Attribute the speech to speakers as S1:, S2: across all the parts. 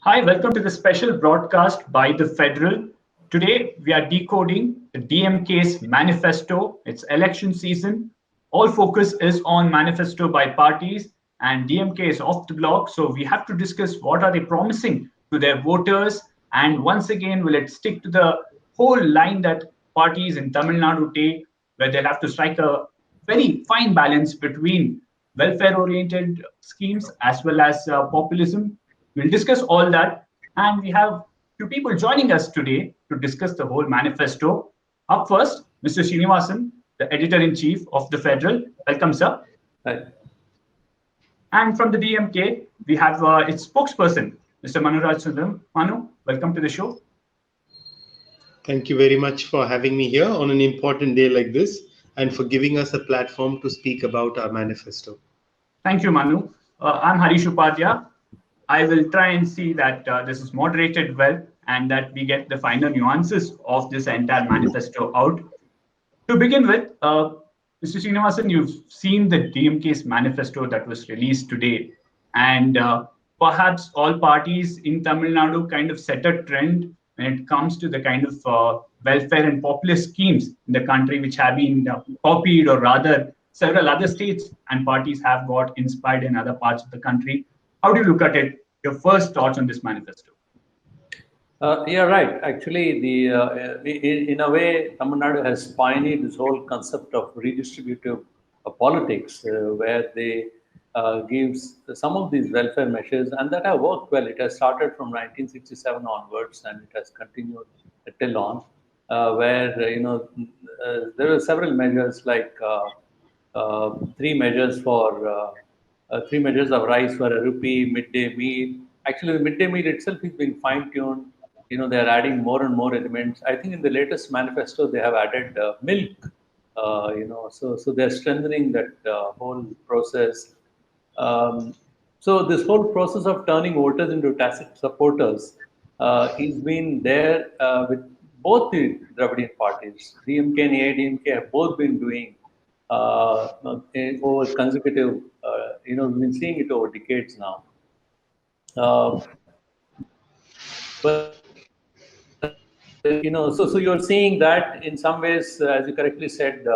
S1: Hi, welcome to the special broadcast by the Federal. Today, we are decoding the DMK's manifesto. It's election season. All focus is on manifesto by parties, and DMK is off the block. So we have to discuss what are they promising to their voters. And once again, will it stick to the whole line that parties in Tamil Nadu take, where they'll have to strike a very fine balance between welfare-oriented schemes as well as populism. We'll discuss all that. And we have two people joining us today to discuss the whole manifesto. Up first, Mr. Srinivasan, the editor-in-chief of the Federal. Welcome, sir.
S2: Hi.
S1: And from the DMK, we have its spokesperson, Mr. Manuraj Sundaram. Manu, welcome to the show.
S3: Thank you very much for having me here on an important day like this and for giving us a platform to speak about our manifesto.
S1: Thank you, Manu. I'm Harish Upadhyaya. I will try and see that this is moderated well and that we get the finer nuances of this entire manifesto out. To begin with, Mr. Srinivasan, you've seen the DMK's manifesto that was released today, and perhaps all parties in Tamil Nadu kind of set a trend when it comes to the kind of welfare and populist schemes in the country, which have been copied, or rather several other states and parties have got inspired in other parts of the country. How do you look at it? Your first thoughts on this manifesto?
S2: Yeah, right. Actually, in a way, Tamil Nadu has pioneered this whole concept of redistributive politics, where they gives some of these welfare measures, and that have worked well. It has started from 1967 onwards, and it has continued till on, where there were several measures like three measures of rice for a rupee, midday meal. Actually, the midday meal itself is being fine-tuned. They are adding more and more elements. I think in the latest manifesto, they have added milk. So they're strengthening that whole process. So this whole process of turning voters into tacit supporters is been there with both the Dravidian parties. DMK and AIADMK have both been doing over consecutive, we've been seeing it over decades now. But so you're seeing that in some ways, as you correctly said,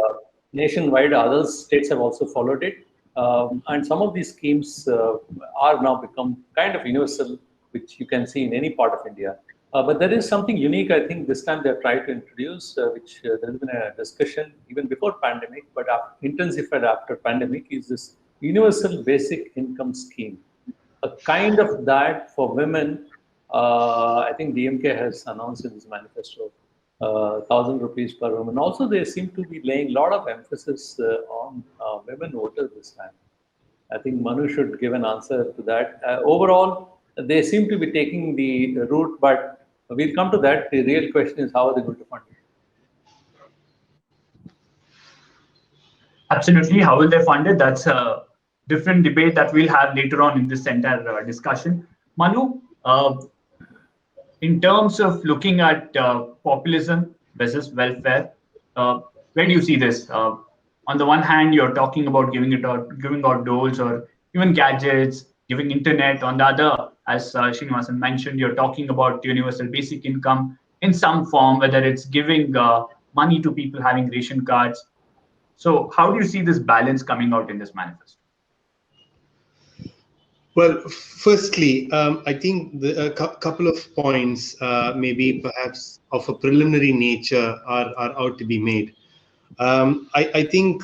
S2: nationwide, other states have also followed it. And some of these schemes are now become kind of universal, which you can see in any part of India. But there is something unique, I think, this time they've tried to introduce, which there has been a discussion even before pandemic, but intensified after pandemic, is this universal basic income scheme. A kind of that for women. I think DMK has announced in this manifesto 1,000 rupees per woman. Also, they seem to be laying a lot of emphasis on women voters this time. I think Manu should give an answer to that. Overall, they seem to be taking the route, but we'll come to that. The real question is, how are they going to fund it?
S1: Absolutely. How will they fund it? That's a different debate that we'll have later on in this entire discussion. Manu, in terms of looking at populism versus welfare, where do you see this? On the one hand, you're talking about giving out doles or even gadgets, giving internet. On the other, as Srinivasan mentioned, you're talking about universal basic income in some form, whether it's giving money to people having ration cards. So how do you see this balance coming out in this manifesto?
S3: Well, firstly, I think a couple of points, maybe perhaps of a preliminary nature, are out to be made. I think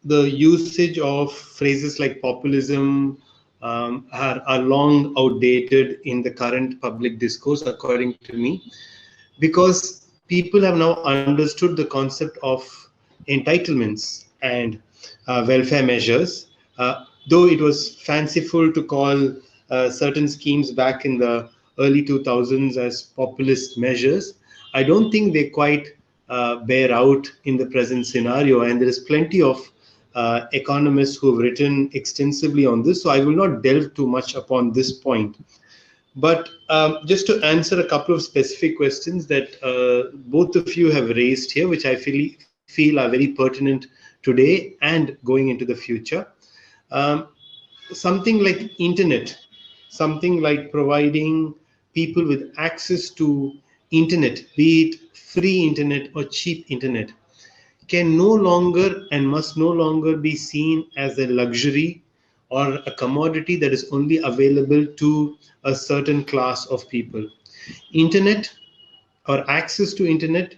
S3: the usage of phrases like populism are long outdated in the current public discourse, according to me, because people have now understood the concept of entitlements and welfare measures. Though it was fanciful to call certain schemes back in the early 2000s as populist measures, I don't think they quite bear out in the present scenario. And there is plenty of economists who have written extensively on this, so I will not delve too much upon this point. But just to answer a couple of specific questions that both of you have raised here, which I feel are very pertinent today and going into the future. Something like internet, something like providing people with access to internet, be it free internet or cheap internet, can no longer and must no longer be seen as a luxury or a commodity that is only available to a certain class of people. Internet or access to internet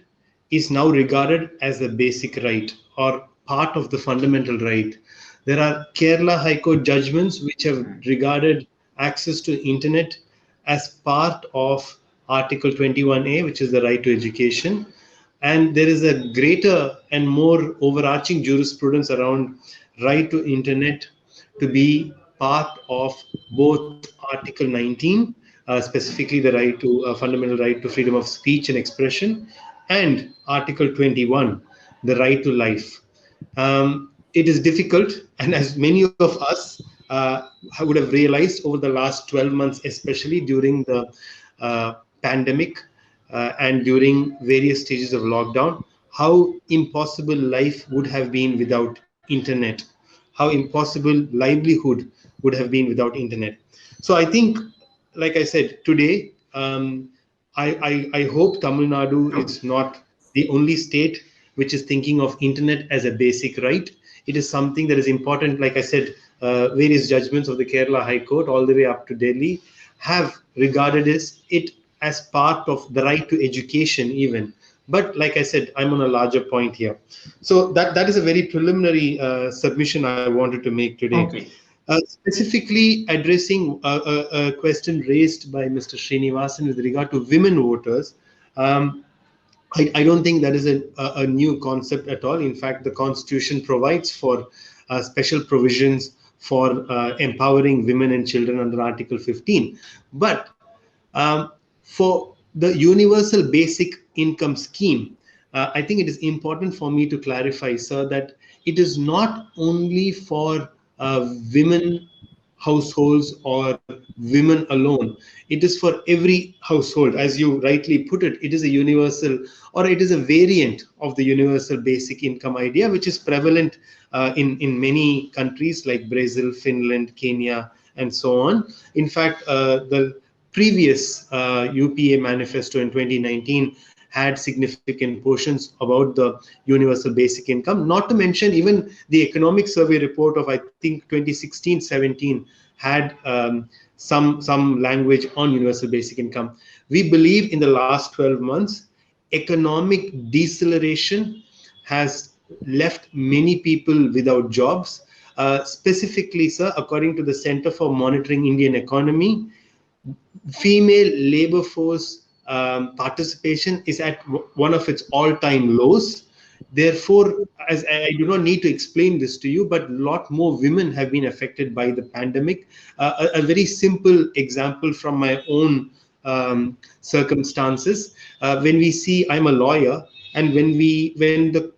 S3: is now regarded as a basic right or part of the fundamental right. There are Kerala High Court judgments which have regarded access to internet as part of Article 21A, which is the right to education. And there is a greater and more overarching jurisprudence around right to internet to be part of both Article 19, specifically the right to fundamental right to freedom of speech and expression, and Article 21, the right to life. It is difficult, and as many of us would have realized over the last 12 months, especially during the pandemic and during various stages of lockdown, how impossible life would have been without internet, how impossible livelihood would have been without internet. So I think, like I said, today, I hope Tamil Nadu is not the only state which is thinking of internet as a basic right. It is something that is important. Like I said, various judgments of the Kerala High Court all the way up to Delhi have regarded it as part of the right to education even. But like I said, I'm on a larger point here. So that is a very preliminary submission I wanted to make today.
S1: Okay.
S3: Specifically addressing a question raised by Mr. Srinivasan with regard to women voters. I don't think that is a new concept at all. In fact, the Constitution provides for special provisions for empowering women and children under Article 15. But for the universal basic income scheme, I think it is important for me to clarify, sir, that it is not only for women households or women alone. It is for every household. As you rightly put it, it is a universal, or it is a variant of the universal basic income idea, which is prevalent in many countries like Brazil, Finland, Kenya, and so on. In fact, the previous UPA manifesto in 2019 had significant portions about the universal basic income, not to mention even the economic survey report of, I think, 2016-17 had some language on universal basic income. We believe in the last 12 months, economic deceleration has left many people without jobs. Specifically, sir, according to the Center for Monitoring Indian Economy, female labor force participation is at one of its all-time lows. Therefore, as I do not need to explain this to you, but a lot more women have been affected by the pandemic. A very simple example from my own circumstances. When we see, I'm a lawyer, and when the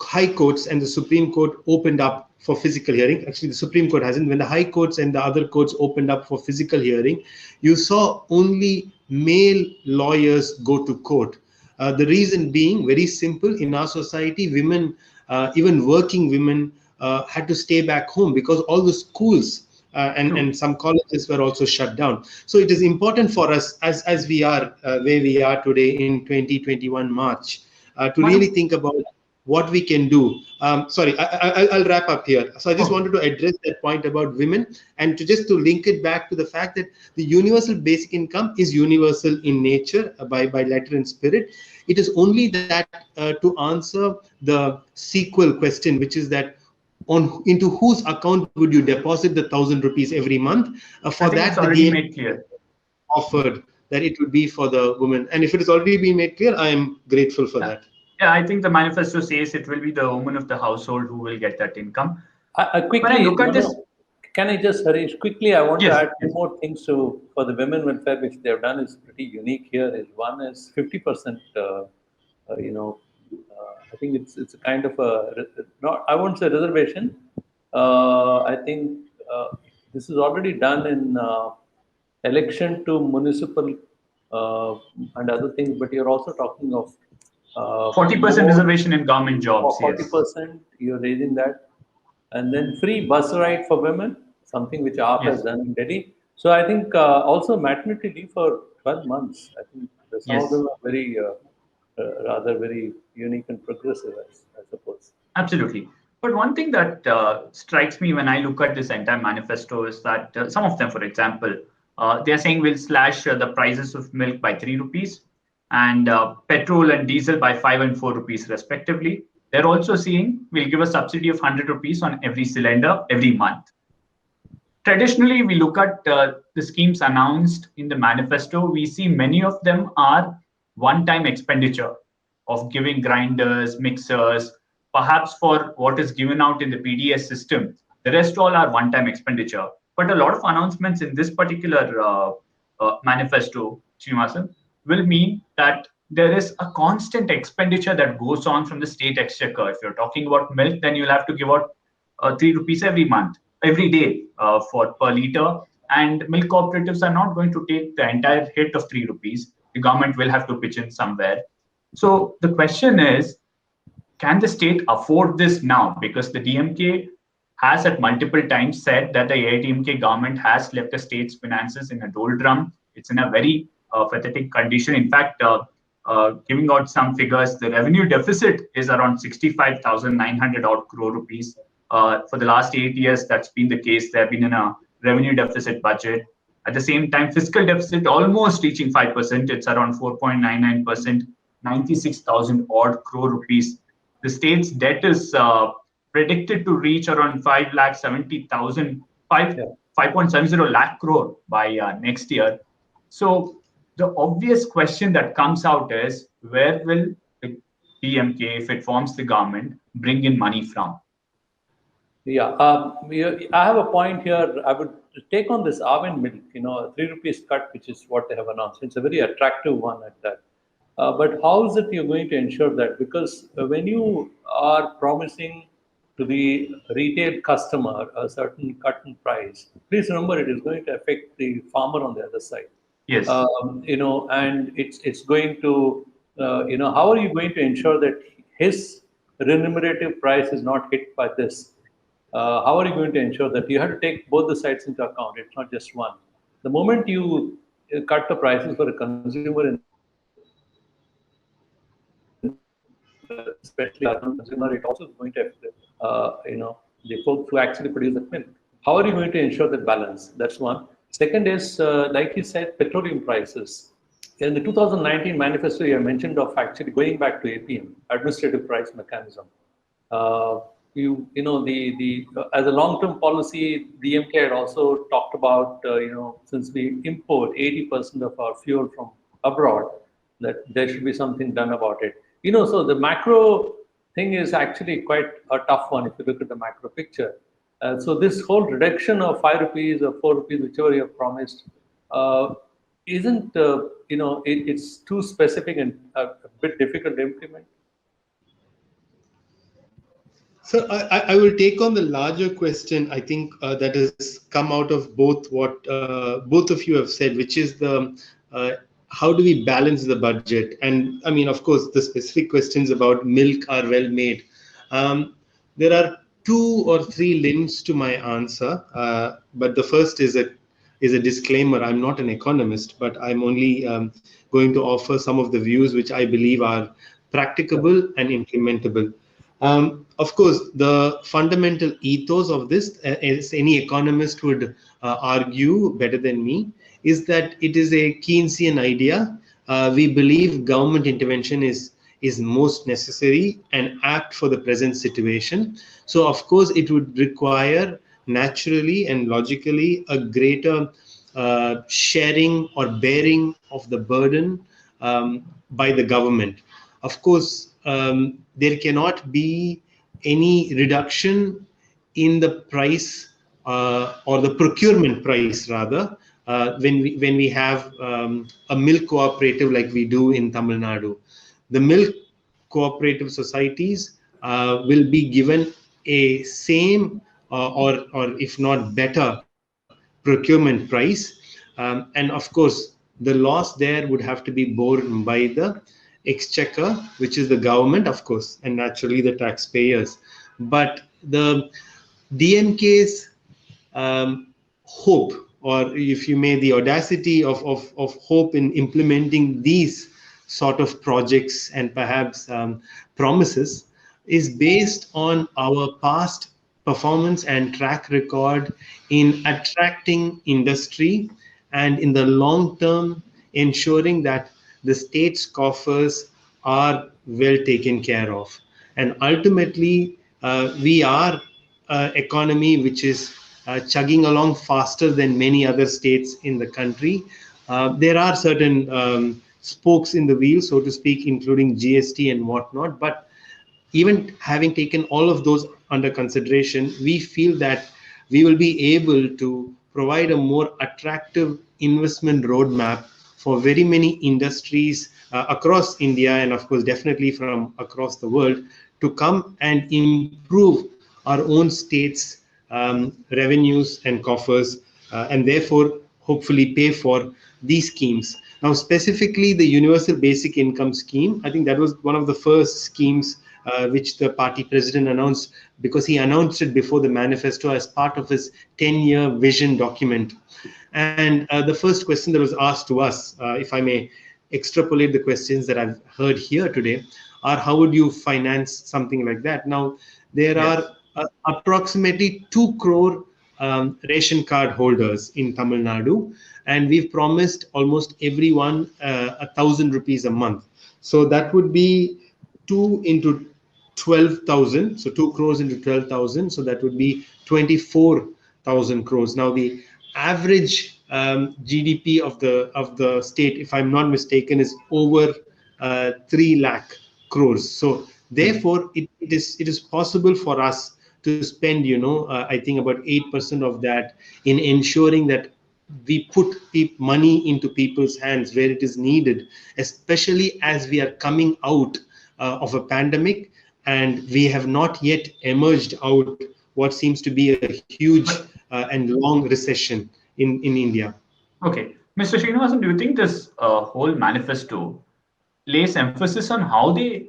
S3: high courts and the Supreme Court opened up for physical hearing, actually the Supreme Court hasn't, when the high courts and the other courts opened up for physical hearing, you saw only male lawyers go to court. The reason being very simple. In our society, women, even working women, had to stay back home because all the schools and some colleges were also shut down. So it is important for us, as we are where we are today in 2021 March, to really think about what we can do. Sorry, I'll wrap up here. So I just wanted to address that point about women, and to link it back to the fact that the universal basic income is universal in nature by letter and spirit. It is only that to answer the sequel question, which is that into whose account would you deposit the 1,000 rupees every month? For that, the game
S1: made clear.
S3: Offered that it would be for the woman, and if it has already been made clear, I am grateful for that.
S1: Yeah, I think the manifesto says it will be the woman of the household who will get that income.
S2: Quickly,
S1: when I look at this,
S2: can I just, Harish, quickly, I want to add two more things for the women welfare, which they have done is pretty unique here. One is 50%, I think it's a kind of I won't say reservation. I think this is already done in election to municipal and other things, but you're also talking of
S1: 40% reservation in government jobs.
S2: 40%, you're raising that. And then free bus ride for women, something which AAP has done in Delhi. So I think also maternity leave for 12 months. I think some
S1: Yes.
S2: of them are very, rather very unique and progressive, I suppose.
S1: Absolutely. But one thing that strikes me when I look at this entire manifesto is that some of them, for example, they're saying we'll slash the prices of milk by 3 rupees and petrol and diesel by 5 and 4 rupees respectively. They're also saying we'll give a subsidy of 100 rupees on every cylinder every month. Traditionally, we look at the schemes announced in the manifesto. We see many of them are one-time expenditure of giving grinders, mixers, perhaps for what is given out in the PDS system. The rest all are one-time expenditure. But a lot of announcements in this particular manifesto, Srinivasan, will mean that there is a constant expenditure that goes on from the state exchequer. If you're talking about milk, then you'll have to give out 3 rupees every month, every day for per liter. And milk cooperatives are not going to take the entire hit of 3 rupees. The government will have to pitch in somewhere. So the question is, can the state afford this now? Because the DMK has at multiple times said that the AIADMK government has left the state's finances in a doldrum. It's in a very pathetic condition. In fact, giving out some figures, the revenue deficit is around 65,900 odd crore rupees. For the last 8 years, that's been the case. They've been in a revenue deficit budget. At the same time, fiscal deficit almost reaching 5%. It's around 4.99%, 96,000 odd crore rupees. The state's debt is predicted to reach around 5,70,000, 5.70 lakh crore by next year. So the obvious question that comes out is, where will the DMK, if it forms the government, bring in money from?
S2: Yeah, I have a point here. I would take on this almond milk, 3 rupees cut, which is what they have announced. It's a very attractive one at that. But how is it you're going to ensure that? Because when you are promising to the retail customer a certain cut in price, please remember it is going to affect the farmer on the other side.
S1: Yes.
S2: And it's going to, how are you going to ensure that his remunerative price is not hit by this? How are you going to ensure that? You have to take both the sides into account. It's not just one. The moment you cut the prices for a consumer, especially urban consumer, it also is going to affect the folks who actually produce the milk. How are you going to ensure that balance? That's one. Second is, like you said, petroleum prices. In the 2019 manifesto, you mentioned of actually going back to APM, administrative price mechanism. As a long-term policy, DMK had also talked about, since we import 80% of our fuel from abroad, that there should be something done about it. So the macro thing is actually quite a tough one if you look at the macro picture. So this whole reduction of 5 rupees or 4 rupees, whichever you have promised, isn't, it's too specific and a bit difficult to implement.
S3: So I will take on the larger question, I think, that has come out of both what both of you have said, which is the how do we balance the budget? And I mean, of course, the specific questions about milk are well made. There are 2 or 3 limbs to my answer, but the first is a disclaimer. I'm not an economist, but I'm only going to offer some of the views which I believe are practicable and implementable. Of course, the fundamental ethos of this, as any economist would argue better than me, is that it is a Keynesian idea. We believe government intervention is most necessary and apt for the present situation. So, of course, it would require naturally and logically a greater sharing or bearing of the burden by the government. Of course, there cannot be any reduction in the price or the procurement price, rather, when we have a milk cooperative like we do in Tamil Nadu. The milk cooperative societies will be given a same or if not better procurement price, and of course the loss there would have to be borne by the exchequer, which is the government, of course, and naturally the taxpayers. But the DMK's hope or if you may, the audacity of hope in implementing these sort of projects and perhaps promises is based on our past performance and track record in attracting industry and in the long term ensuring that the state's coffers are well taken care of. And ultimately, we are an economy which is chugging along faster than many other states in the country. There are certain spokes in the wheel, so to speak, including GST and whatnot. But even having taken all of those under consideration, we feel that we will be able to provide a more attractive investment roadmap for very many industries across India and, of course, definitely from across the world to come and improve our own states' revenues and coffers, and therefore hopefully pay for these schemes. Now, specifically the Universal Basic Income Scheme, I think that was one of the first schemes which the party president announced, because he announced it before the manifesto as part of his 10-year vision document. And the first question that was asked to us, if I may extrapolate the questions that I've heard here today, are how would you finance something like that? Now, there are approximately 2 crore ration card holders in Tamil Nadu, and we've promised almost everyone 1,000 rupees a month. So that would be 2 into 12,000. So 2 crores into 12,000. So that would be 24,000 crores. Now the average GDP of the state, if I'm not mistaken, is over 3 lakh crores. So therefore, it is possible for us to spend, I think about 8% of that in ensuring that we put money into people's hands where it is needed, especially as we are coming out of a pandemic and we have not yet emerged out what seems to be a huge and long recession in India.
S1: Okay. Mr. Srinivasan, do you think this whole manifesto lays emphasis on how they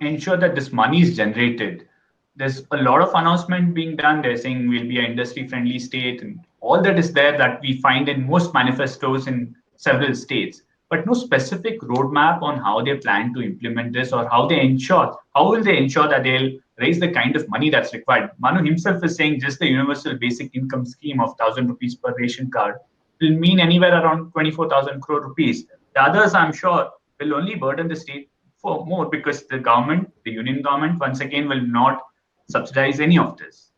S1: ensure that this money is generated? There's a lot of announcement being done. They're saying we'll be an industry-friendly state, and all that is there that we find in most manifestos in several states, but no specific roadmap on how they plan to implement this or how will they ensure that they'll raise the kind of money that's required. Manu himself is saying just the universal basic income scheme of 1,000 rupees per ration card will mean anywhere around 24,000 crore rupees. The others, I'm sure, will only burden the state for more because the government, the union government, once again, will not subsidize any of this.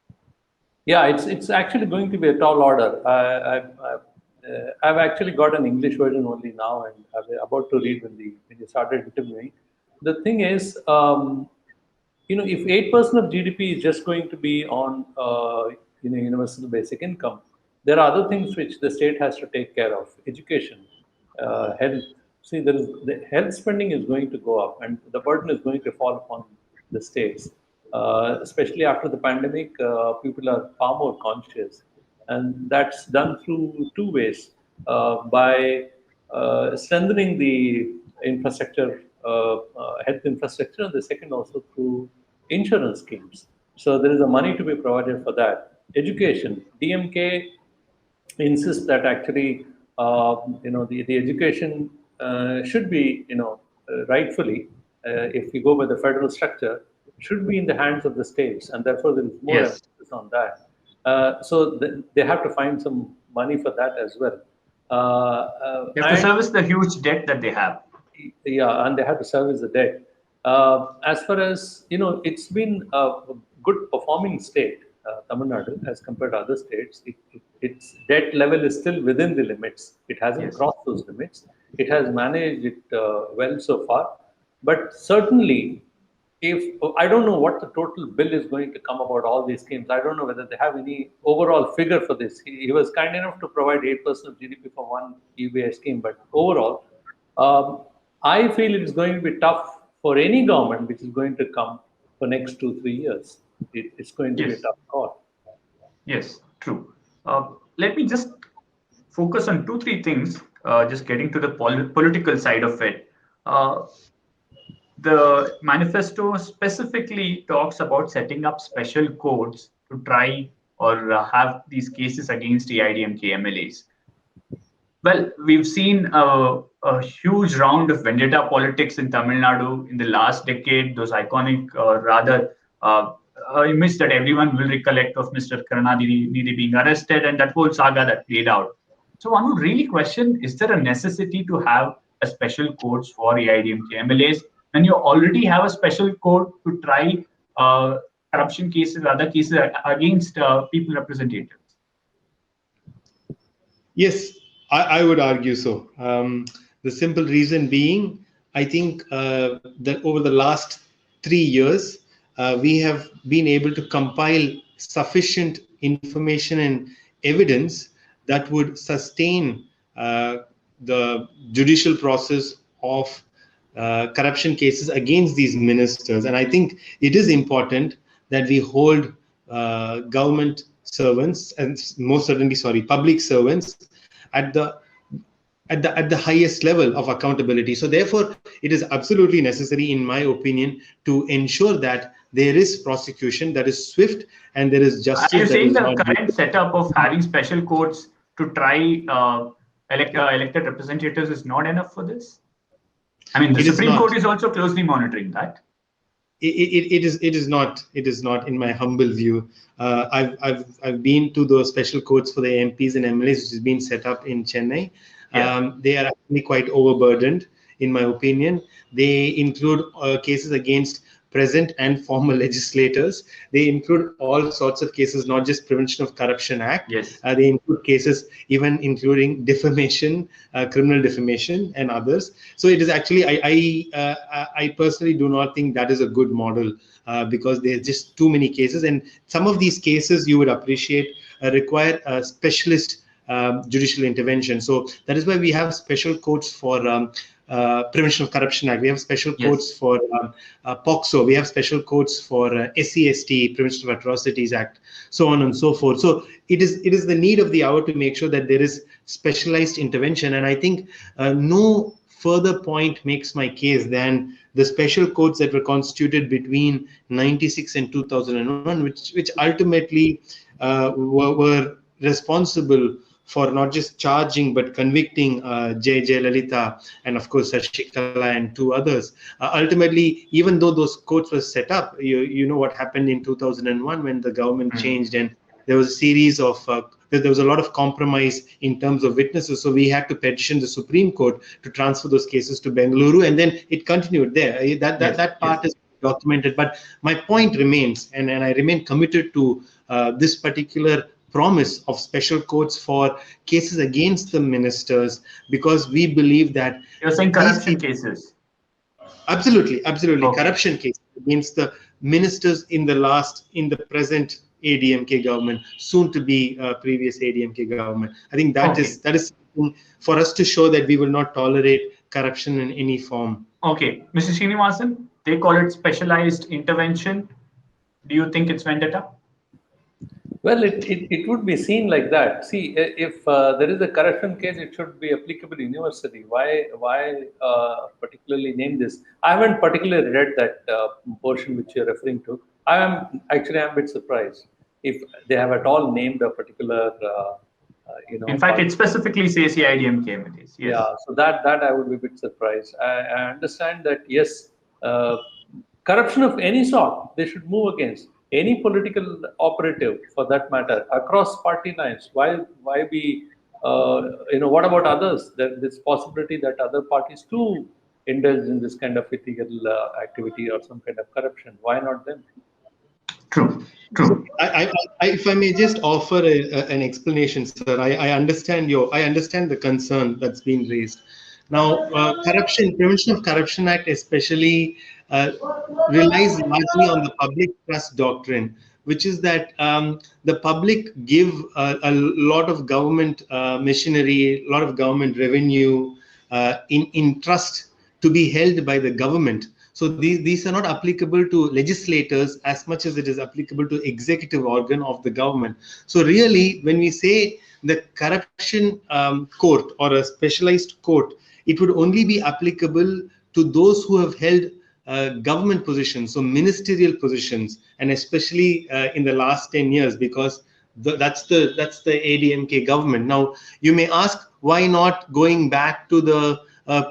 S2: Yeah, it's actually going to be a tall order. I've actually got an English version only now, and I'm about to read when you started interviewing. The thing is, if 8% of GDP is just going to be on universal basic income, there are other things which the state has to take care of: education, health. See, the health spending is going to go up, and the burden is going to fall upon the states. Especially after the pandemic, people are far more conscious, and that's done through 2 ways: by strengthening the infrastructure, health infrastructure, and the second also through insurance schemes. So there is a money to be provided for that. Education, DMK insists that actually, the education should be, rightfully, if you go by the federal structure, should be in the hands of the states, and therefore there is more emphasis on that. So they have to find some money for that as well.
S1: They have to service the huge debt that they have.
S2: Yeah, and they have to service the debt. As far as, it's been a good performing state, Tamil Nadu, as compared to other states. Its debt level is still within the limits. It hasn't crossed those limits. It has managed it well so far. But certainly, I don't know what the total bill is going to come about all these schemes. I don't know whether they have any overall figure for this. He was kind enough to provide 8% of GDP for one UBI scheme, but overall, I feel it is going to be tough for any government which is going to come for next 2-3 years. It's going to be a tough call.
S1: Yes, true. Let me just focus on 2-3 things, just getting to the political side of it. The manifesto specifically talks about setting up special codes to try or have these cases against AIADMK MLAs? Well, we've seen a huge round of vendetta politics in Tamil Nadu in the last decade. Those iconic, or rather, image that everyone will recollect of Mr. Karunanidhi being arrested and that whole saga that played out. So one would really question: is there a necessity to have a special courts for AIADMK MLAs when you already have a special court to try corruption cases, other cases against people representatives?
S3: Yes, I would argue so. The simple reason being, I think that over the last 3 years, we have been able to compile sufficient information and evidence that would sustain the judicial process of corruption cases against these ministers. And I think it is important that we hold government servants, and most certainly, public servants, at the highest level of accountability. So therefore, it is absolutely necessary, in my opinion, to ensure that there is prosecution that is swift and there is justice.
S1: Are you saying the current setup of having special courts to try elected representatives is not enough for this? I mean, the Supreme Court is also closely monitoring that.
S3: It is not, in my humble view. I've been to those special courts for the MPs and MLAs, which has been set up in Chennai. Yeah. They are actually quite overburdened, in my opinion. They include cases against present and former legislators. They include all sorts of cases, not just Prevention of Corruption Act.
S1: Yes.
S3: They include cases even including defamation, criminal defamation, and others. So it is actually, I personally do not think that is a good model because there's just too many cases, and some of these cases you would appreciate require a specialist judicial intervention. So that is why we have special courts for Prevention of Corruption Act. We have special courts for POCSO. We have special courts for SCST, Prevention of Atrocities Act, so on and so forth. So it is the need of the hour to make sure that there is specialized intervention. And I think no further point makes my case than the special courts that were constituted between 96 and 2001, which ultimately were responsible for not just charging but convicting J. Jayalalitha and of course Shashikala and 2 others. Ultimately, even though those courts were set up, you know what happened in 2001 when the government changed, and there was a series of there was a lot of compromise in terms of witnesses. So we had to petition the Supreme Court to transfer those cases to Bengaluru, and then it continued there. That part is documented. But my point remains, and I remain committed to this particular promise of special courts for cases against the ministers, because we believe that
S1: you're saying corruption cases.
S3: Absolutely. Okay. Corruption cases against the ministers in the present ADMK government, soon to be previous ADMK government. I think that is something for us to show that we will not tolerate corruption in any form.
S1: Okay, Mr. Srinivasan, they call it specialized intervention. Do you think it's vendetta?
S2: Well, it would be seen like that. See, if there is a corruption case, it should be applicable universally. Why particularly name this? I haven't particularly read that portion which you're referring to. I'm a bit surprised if they have at all named a particular,
S1: In fact, it specifically says AIADMK MLAs. Yes.
S2: Yeah, so that I would be a bit surprised. I understand that, yes, corruption of any sort, they should move against. Any political operative, for that matter, across party lines. Why be, what about others? There's possibility that other parties too indulge in this kind of illegal activity or some kind of corruption. Why not them?
S1: True.
S3: If I may just offer an explanation, sir. I understand the concern that's been raised. Now, Prevention of Corruption Act especially relies largely on the public trust doctrine, which is that the public give a lot of government machinery, a lot of government revenue in trust to be held by the government. So these are not applicable to legislators as much as it is applicable to executive organ of the government. So really, when we say the corruption court or a specialized court, it would only be applicable to those who have held government positions, so ministerial positions, and especially in the last 10 years, because that's the AIADMK government. Now you may ask, why not going back to the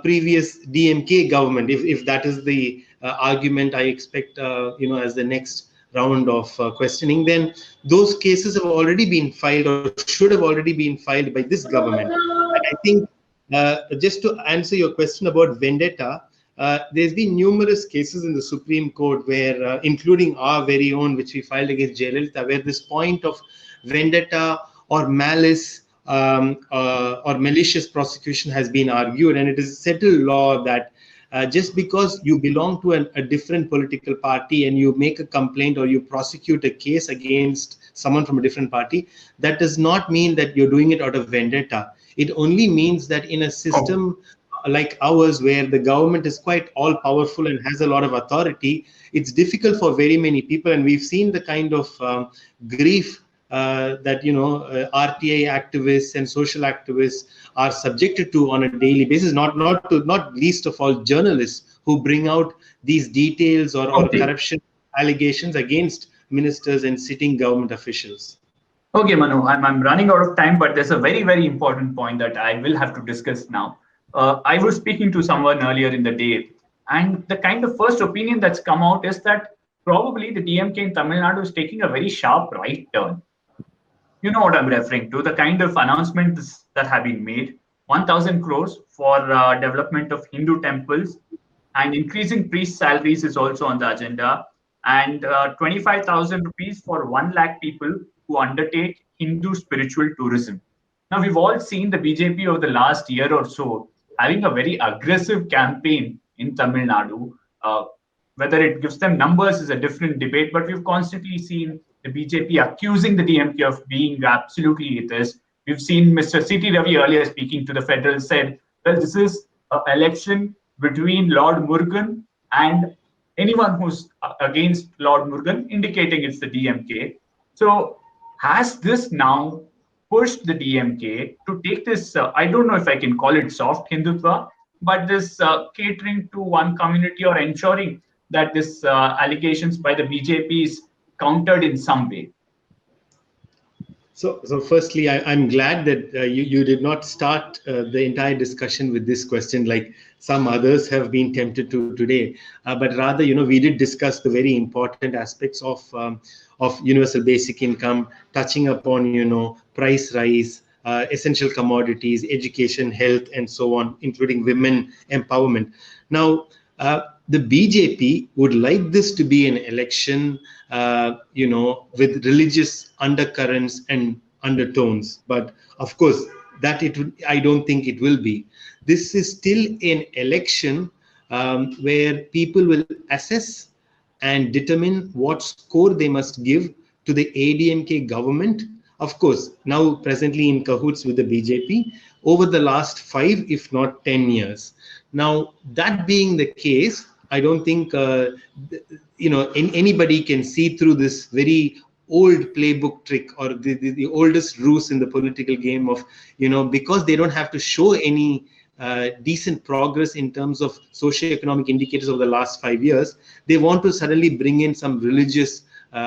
S3: previous DMK government, if that is the argument I expect as the next round of questioning. Then those cases have already been filed, or should have already been filed, by this government. And I think just to answer your question about vendetta, there's been numerous cases in the Supreme Court where, including our very own, which we filed against Jayalalitha, where this point of vendetta or malice or malicious prosecution has been argued, and it is settled law that just because you belong to a different political party and you make a complaint or you prosecute a case against someone from a different party, that does not mean that you're doing it out of vendetta. It only means that in a system like ours, where the government is quite all powerful and has a lot of authority, it's difficult for very many people, and we've seen the kind of grief that RTI activists and social activists are subjected to on a daily basis, not least of all journalists who bring out these details or corruption allegations against ministers and sitting government officials.
S1: Okay, Manu, I'm running out of time, but there's a very, very important point that I will have to discuss now. I was speaking to someone earlier in the day, and the kind of first opinion that's come out is that probably the DMK in Tamil Nadu is taking a very sharp right turn. You know what I'm referring to, the kind of announcements that have been made. 1,000 crores for development of Hindu temples, and increasing priest salaries is also on the agenda, and 25,000 rupees for 1 lakh people who undertake Hindu spiritual tourism. Now, we've all seen the BJP over the last year or so having a very aggressive campaign in Tamil Nadu. Whether it gives them numbers is a different debate, but we've constantly seen the BJP accusing the DMK of being absolutely atheist. We've seen Mr. C.T. Ravi earlier speaking to the federal said, well, this is an election between Lord Murugan and anyone who's against Lord Murugan, indicating it's the DMK. So has this now pushed the DMK to take this, I don't know if I can call it soft Hindutva, but this catering to one community or ensuring that this allegations by the BJP is countered in some way?
S3: So firstly, I'm glad that you did not start the entire discussion with this question like some others have been tempted to today, but rather, we did discuss the very important aspects of universal basic income, touching upon, price rise, essential commodities, education, health, and so on, including women empowerment. Now, the BJP would like this to be an election, with religious undercurrents and undertones. But of course, I don't think it will be. This is still an election where people will assess and determine what score they must give to the AIADMK government. Of course, now presently in cahoots with the BJP over the last 5, if not 10 years. Now, that being the case, I don't think anybody can see through this very old playbook trick or the oldest ruse in the political game of, because they don't have to show any decent progress in terms of socioeconomic indicators over the last 5 years, they want to suddenly bring in some religious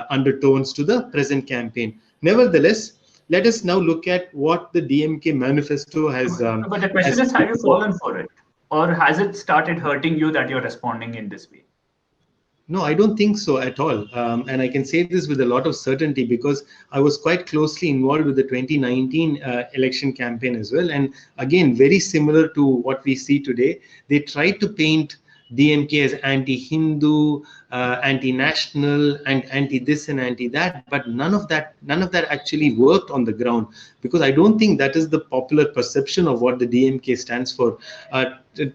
S3: undertones to the present campaign. Nevertheless, let us now look at what the DMK manifesto has.
S1: But the question is, have you fallen for it? Or has it started hurting you that you're responding in this way?
S3: No, I don't think so at all. And I can say this with a lot of certainty because I was quite closely involved with the 2019 election campaign as well. And again, very similar to what we see today, they tried to paint DMK as anti-Hindu, anti-national, and anti-this and anti-that, but none of that actually worked on the ground, because I don't think that is the popular perception of what the DMK stands for.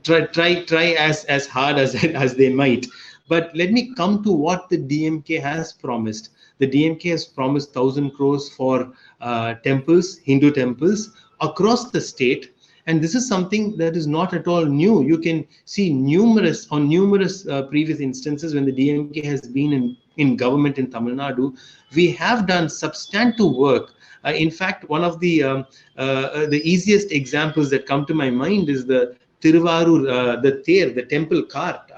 S3: Try as hard as they might. But let me come to what the DMK has promised. The DMK has promised 1,000 crores for temples, Hindu temples across the state. And this is something that is not at all new. You can see numerous previous instances when the DMK has been in government in Tamil Nadu. We have done substantive work. In fact, one of the easiest examples that come to my mind is the Tiruvarur, the temple cart.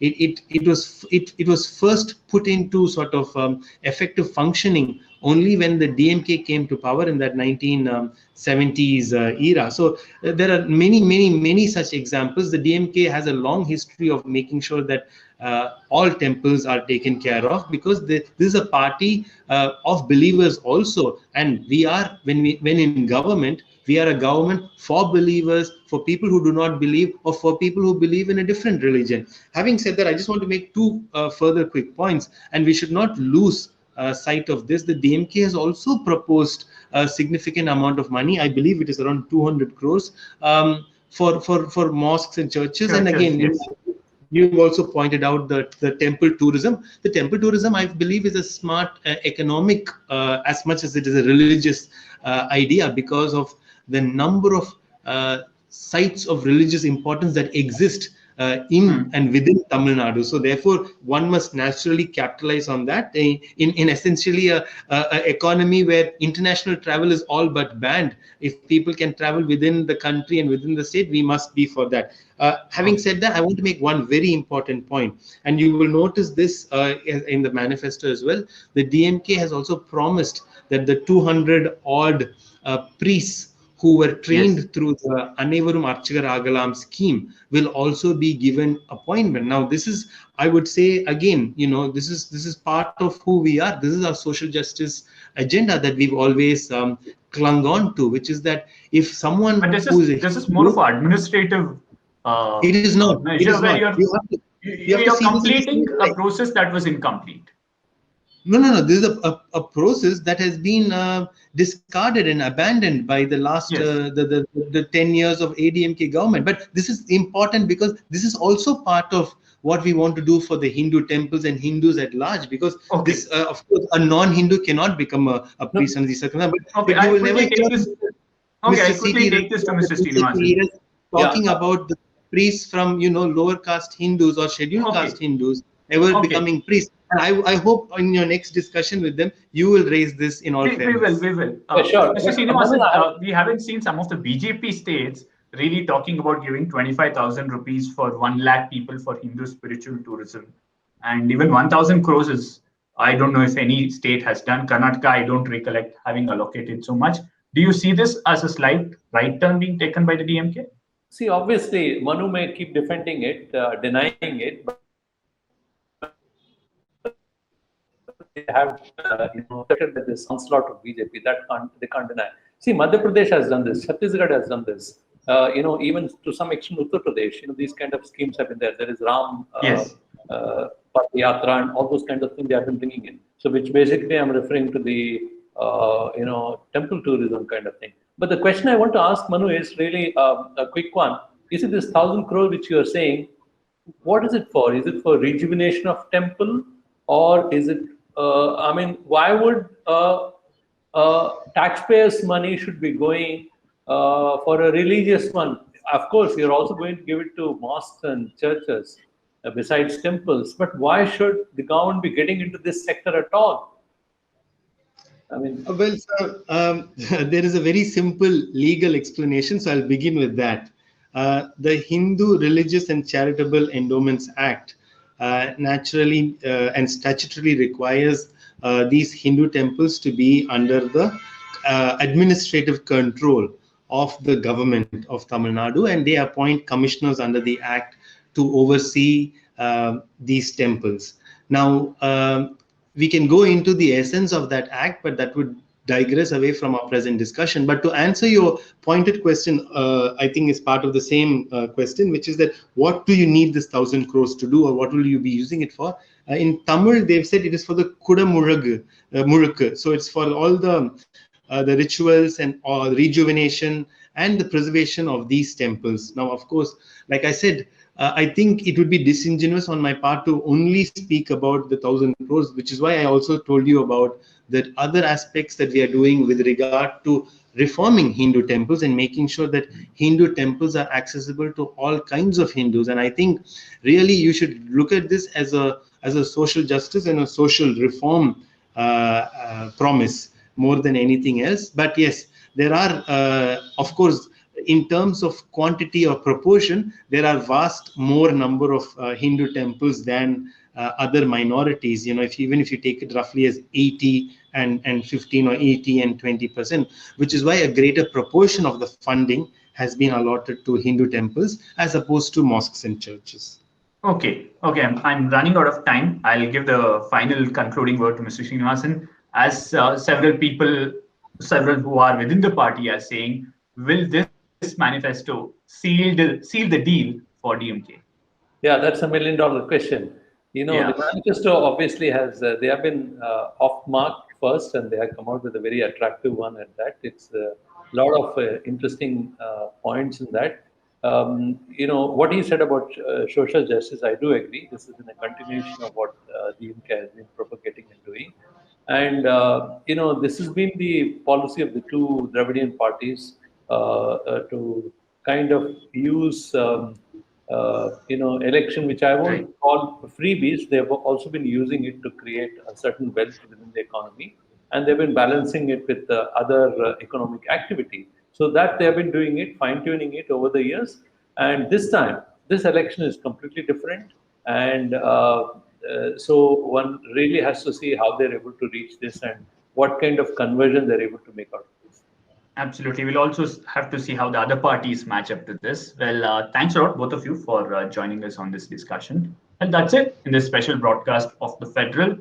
S3: It was first put into sort of effective functioning only when the DMK came to power in that 1970s era. So there are many such examples. The DMK has a long history of making sure that all temples are taken care of, because this is a party of believers also, and we are, when in government, we are a government for believers, for people who do not believe, or for people who believe in a different religion. Having said that, I just want to make two further quick points, and we should not lose sight of this. The DMK has also proposed a significant amount of money. I believe it is around 200 crores for mosques and churches. And again,
S1: yes.
S3: You also pointed out the temple tourism. The temple tourism, I believe, is a smart economic as much as it is a religious idea, because of the number of sites of religious importance that exist in and within Tamil Nadu. So therefore, one must naturally capitalize on that in essentially a economy where international travel is all but banned. If people can travel within the country and within the state, we must be for that. Having said that, I want to make one very important point, and you will notice this in the manifesto as well. The DMK has also promised that the 200 odd priests who were trained through the Anevarum Archakar Agalam scheme will also be given appointment. Now, this is, I would say again, this is part of who we are. This is our social justice agenda that we've always clung on to, which is that if someone
S1: this is more of an administrative.
S3: It is not. It is not.
S1: You're completing a process that was incomplete.
S3: No. This is a process that has been discarded and abandoned by the last the 10 years of AIADMK government. But this is important because this is also part of what we want to do for the Hindu temples and Hindus at large. Because this, of course, a non-Hindu cannot become a priest under these circumstances. But you will never hear
S1: quickly take this to Mr. Srinivasan.
S3: Talking about the priests from lower caste Hindus or scheduled caste Hindus ever becoming priests. And I hope in your next discussion with them, you will raise this in all fairness.
S1: We will.
S2: Sure.
S1: Mr. Srinivasan, we haven't seen some of the BJP states really talking about giving 25,000 rupees for 1 lakh people for Hindu spiritual tourism. And even 1,000 crores is, I don't know if any state has done. Karnataka, I don't recollect having allocated so much. Do you see this as a slight right turn being taken by the DMK?
S2: See, obviously, Manu may keep defending it, denying it, but they have, that this onslaught of BJP that they can't deny. See, Madhya Pradesh has done this, Chhattisgarh has done this. Even to some extent, Uttar Pradesh. These kind of schemes have been there. There is Ram Yatra and all those kinds of things they have been bringing in. So, which basically I'm referring to the temple tourism kind of thing. But the question I want to ask Manu is really a quick one. Is it this 1,000 crore which you are saying? What is it for? Is it for rejuvenation of temple, or is it? Why would taxpayers' money should be going for a religious one? Of course, you're also going to give it to mosques and churches besides temples. But why should the government be getting into this sector at all?
S3: Well, sir, there is a very simple legal explanation, so I'll begin with that. The Hindu Religious and Charitable Endowments Act naturally and statutorily requires these Hindu temples to be under the administrative control of the government of Tamil Nadu, and they appoint commissioners under the act to oversee these temples. Now, we can go into the essence of that act, but that would digress away from our present discussion. But to answer your pointed question, I think is part of the same question, which is that what do you need this 1,000 crores to do, or what will you be using it for? In Tamil, they've said it is for the Murukku. So it's for all the rituals and rejuvenation and the preservation of these temples. Now, of course, like I said, I think it would be disingenuous on my part to only speak about the 1,000 crores, which is why I also told you about the other aspects that we are doing with regard to reforming Hindu temples and making sure that Hindu temples are accessible to all kinds of Hindus. And I think really you should look at this as a social justice and a social reform promise more than anything else. But yes, there are, of course, in terms of quantity or proportion, there are vast more number of Hindu temples than other minorities, even if you take it roughly as 80 and 15 or 80 and 20%, which is why a greater proportion of the funding has been allotted to Hindu temples as opposed to mosques and churches.
S1: Okay, I'm running out of time. I'll give the final concluding word to Mr. Srinivasan. As several who are within the party are saying, will this manifesto seal the deal for DMK?
S2: Yeah, that's $1 million question. The manifesto obviously has, they have been off mark first, and they have come out with a very attractive one at that. It's a lot of interesting points in that. What he said about social justice, I do agree. This is in a continuation of what DMK has been propagating and doing. And, this has been the policy of the two Dravidian parties to kind of use election, which I won't call freebies. They've also been using it to create a certain wealth within the economy, and they've been balancing it with other economic activity. So that they've been doing it, fine-tuning it over the years. And this time, this election is completely different. And so one really has to see how they're able to reach this and what kind of conversion they're able to make out of this.
S1: Absolutely. We'll also have to see how the other parties match up to this. Well, thanks a lot, both of you, for joining us on this discussion. And that's it in this special broadcast of the Federal.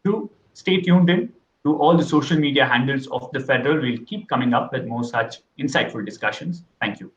S1: Do stay tuned in to all the social media handles of the Federal. We'll keep coming up with more such insightful discussions. Thank you.